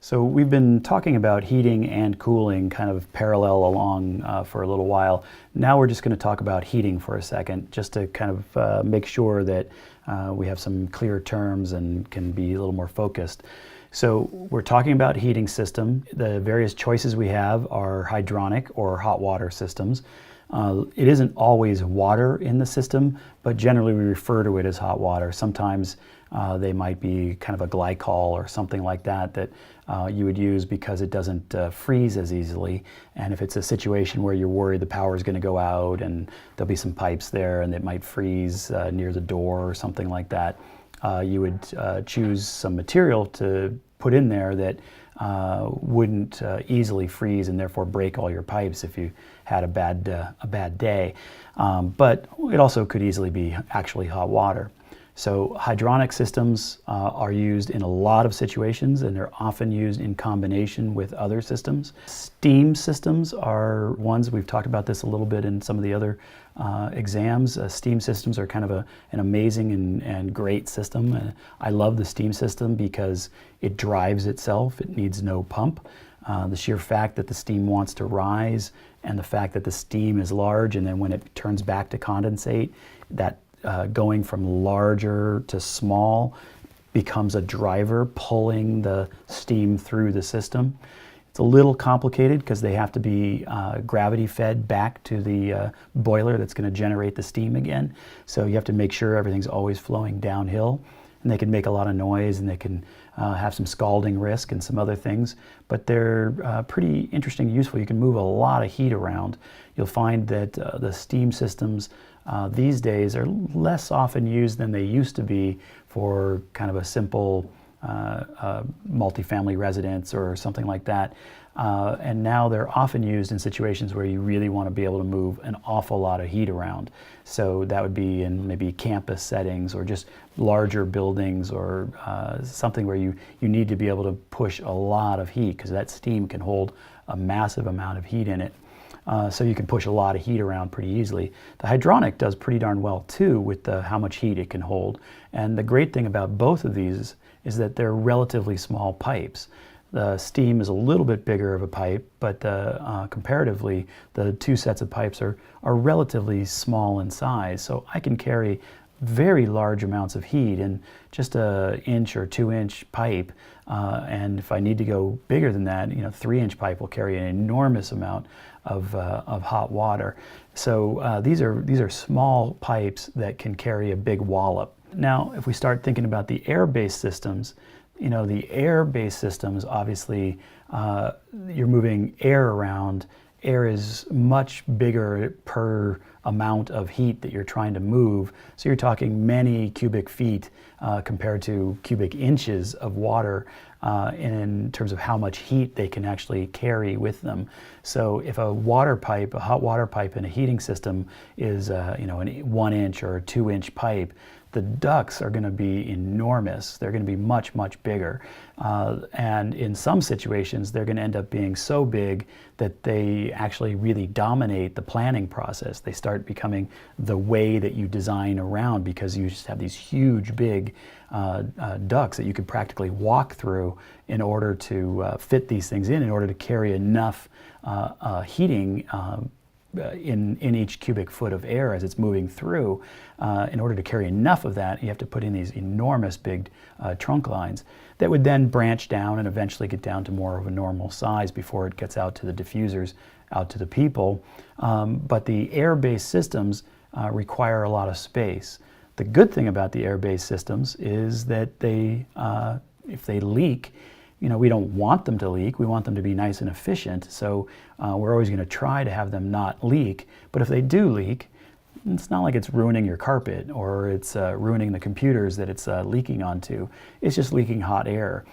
So we've been talking about heating and cooling kind of parallel along for a little while. Now we're just going to talk about heating for a second, just to kind of make sure that we have some clear terms and can be a little more focused. So we're talking about heating system. The various choices we have are hydronic or hot water systems. It isn't always water in the system, but generally we refer to it as hot water. Sometimes they might be kind of a glycol or something like that that you would use because it doesn't freeze as easily. And if it's a situation where you're worried the power is going to go out and there'll be some pipes there and it might freeze near the door or something like that, you would choose some material to put in there that wouldn't easily freeze and therefore break all your pipes if you had a bad day. But it also could easily be actually hot water. So hydronic systems are used in a lot of situations, and they're often used in combination with other systems. Steam systems are ones, we've talked about this a little bit in some of the other exams. Steam systems are kind of an amazing and great system. I love the steam system because it drives itself. It needs no pump. The sheer fact that the steam wants to rise and the fact that the steam is large, and then when it turns back to condensate, that going from larger to small becomes a driver pulling the steam through the system. It's a little complicated because they have to be gravity fed back to the boiler that's going to generate the steam again. So you have to make sure everything's always flowing downhill. And they can make a lot of noise, and they can have some scalding risk and some other things. But they're pretty interesting and useful. You can move a lot of heat around. You'll find that the steam systems these days are less often used than they used to be for kind of a simple multifamily residence or something like that. And now they're often used in situations where you really want to be able to move an awful lot of heat around. So that would be in maybe campus settings or just larger buildings or something where you need to be able to push a lot of heat because that steam can hold a massive amount of heat in it. So you can push a lot of heat around pretty easily. The hydronic does pretty darn well too with how much heat it can hold. And the great thing about both of these is that they're relatively small pipes. The steam is a little bit bigger of a pipe, but comparatively, the two sets of pipes are relatively small in size. So I can carry very large amounts of heat in just an inch or 2-inch pipe. And if I need to go bigger than that, 3-inch pipe will carry an enormous amount of hot water. So these are small pipes that can carry a big wallop. Now, if we start thinking about the air-based systems, the air-based systems, obviously, you're moving air around. Air is much bigger per amount of heat that you're trying to move. So you're talking many cubic feet compared to cubic inches of water in terms of how much heat they can actually carry with them. So if a water pipe, a hot water pipe in a heating system is an 1-inch or a 2-inch pipe, the ducts are going to be enormous. They're going to be much, much bigger. And in some situations, they're going to end up being so big that they actually really dominate the planning process. They start becoming the way that you design around because you just have these huge, big ducts that you could practically walk through in order to fit these things in order to carry enough heating in each cubic foot of air as it's moving through. In order to carry enough of that, you have to put in these enormous big trunk lines that would then branch down and eventually get down to more of a normal size before it gets out to the diffusers, out to the people. But the air-based systems require a lot of space. The good thing about the air-based systems is that they, if they leak, we don't want them to leak. We want them to be nice and efficient. So we're always going to try to have them not leak. But if they do leak, it's not like it's ruining your carpet or it's ruining the computers that it's leaking onto. It's just leaking hot air.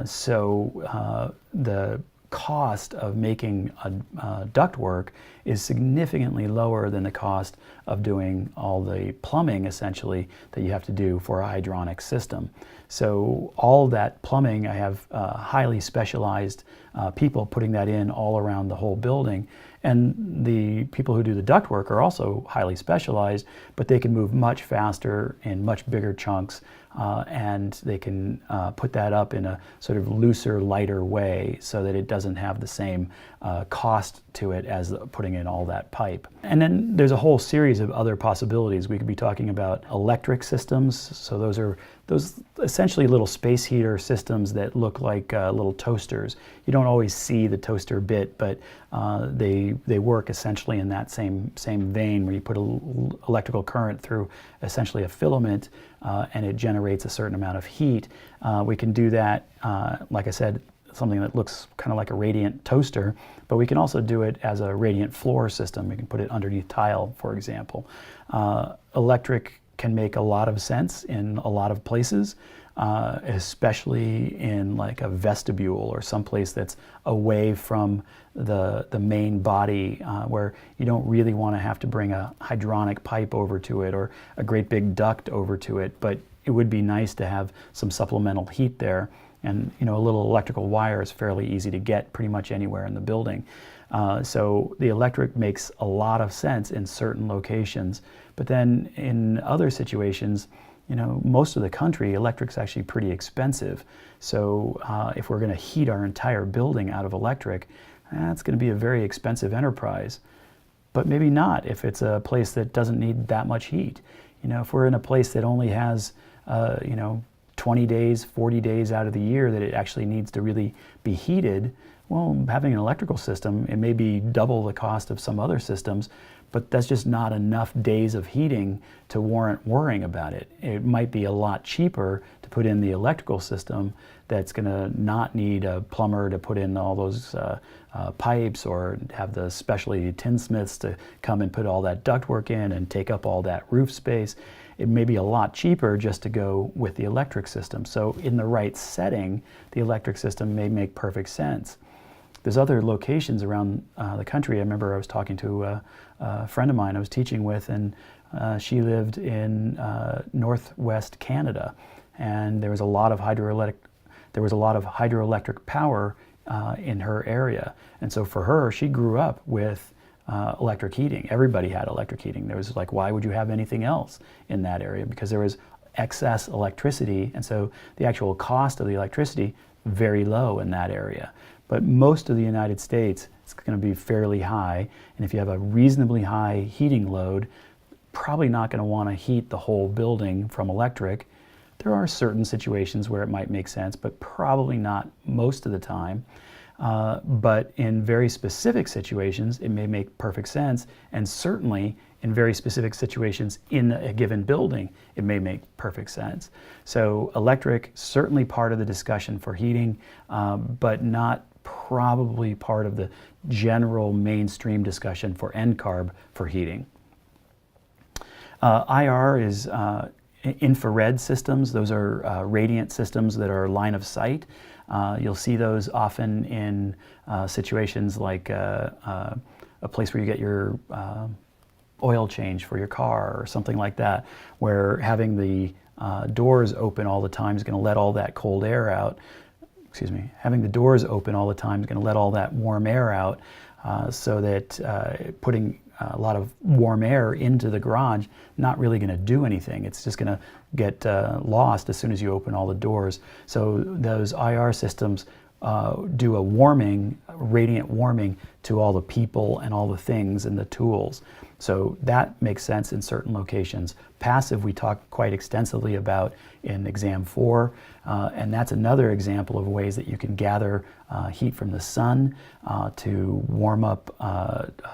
So the cost of making a ductwork is significantly lower than the cost of doing all the plumbing, essentially, that you have to do for a hydronic system. So all that plumbing, I have highly specialized people putting that in all around the whole building. And the people who do the ductwork are also highly specialized, but they can move much faster in much bigger chunks and they can put that up in a sort of looser, lighter way so that it doesn't have the same cost to it as putting in all that pipe. And then there's a whole series of other possibilities. We could be talking about electric systems. So those are essentially little space heater systems that look like little toasters. You don't always see the toaster bit, but they work essentially in that same vein, where you put an electrical current through essentially a filament and it generates a certain amount of heat. We can do that, like I said, something that looks kind of like a radiant toaster, but we can also do it as a radiant floor system. We can put it underneath tile, for example. Electric can make a lot of sense in a lot of places, especially in like a vestibule or someplace that's away from the main body, where you don't really want to have to bring a hydronic pipe over to it or a great big duct over to it, but it would be nice to have some supplemental heat there. And a little electrical wire is fairly easy to get pretty much anywhere in the building. So the electric makes a lot of sense in certain locations, but then in other situations, most of the country, electric's actually pretty expensive. So if we're going to heat our entire building out of electric, that's going to be a very expensive enterprise. But maybe not if it's a place that doesn't need that much heat. If we're in a place that only has, 20 days, 40 days out of the year that it actually needs to really be heated, well, having an electrical system, it may be double the cost of some other systems, but that's just not enough days of heating to warrant worrying about it. It might be a lot cheaper to put in the electrical system that's going to not need a plumber to put in all those pipes, or have the specialty tinsmiths to come and put all that ductwork in and take up all that roof space. It may be a lot cheaper just to go with the electric system. So in the right setting, the electric system may make perfect sense. There's other locations around the country. I remember I was talking to a friend of mine I was teaching with, and she lived in northwest Canada, and there was a lot of hydroelectric power in her area. And so for her, she grew up with electric heating. Everybody had electric heating. There was like, why would you have anything else in that area? Because there was excess electricity, and so the actual cost of the electricity very low in that area. But most of the United States, it's going to be fairly high, and if you have a reasonably high heating load, probably not going to want to heat the whole building from electric. There are certain situations where it might make sense, but probably not most of the time. But in very specific situations, it may make perfect sense, and certainly in very specific situations in a given building, it may make perfect sense. So electric, certainly part of the discussion for heating, but not probably part of the general mainstream discussion for NCARB for heating. IR is infrared systems. Those are radiant systems that are line of sight. You'll see those often in situations like a place where you get your oil change for your car or something like that, where having the doors open all the time is going to let all that cold air out. Having the doors open all the time is going to let all that warm air out, so that putting a lot of warm air into the garage not really going to do anything. It's just going to get lost as soon as you open all the doors. So those IR systems do a warming, radiant warming to all the people and all the things and the tools. So that makes sense in certain locations. Passive we talked quite extensively about in exam 4, and that's another example of ways that you can gather heat from the sun to warm up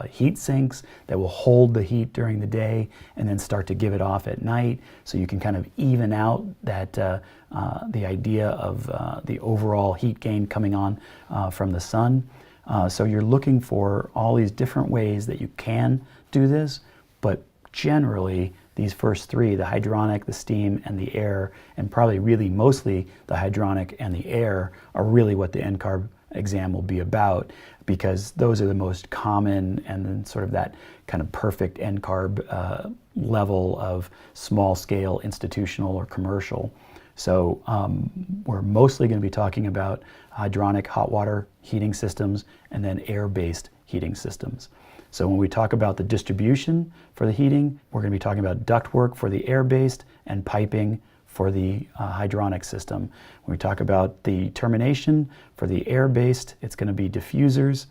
heat sinks that will hold the heat during the day and then start to give it off at night, so you can kind of even out that the idea of the overall heat gain coming on from the sun. So you're looking for all these different ways that you can do this, but generally these first three, the hydronic, the steam, and the air, and probably really mostly the hydronic and the air, are really what the NCARB exam will be about, because those are the most common and then sort of that kind of perfect NCARB level of small scale institutional or commercial. So we're mostly going to be talking about hydronic hot water heating systems and then air-based heating systems. So when we talk about the distribution for the heating, we're going to be talking about ductwork for the air-based and piping for the hydronic system. When we talk about the termination, for the air-based, it's going to be diffusers,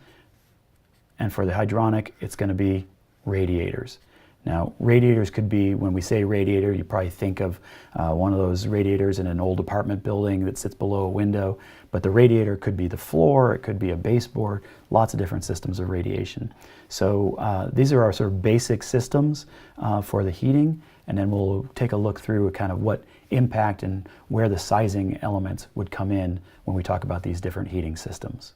and for the hydronic, it's going to be radiators. Now, radiators could be, when we say radiator, you probably think of one of those radiators in an old apartment building that sits below a window, but the radiator could be the floor, it could be a baseboard, lots of different systems of radiation. So these are our sort of basic systems for the heating, and then we'll take a look through kind of what impact and where the sizing elements would come in when we talk about these different heating systems.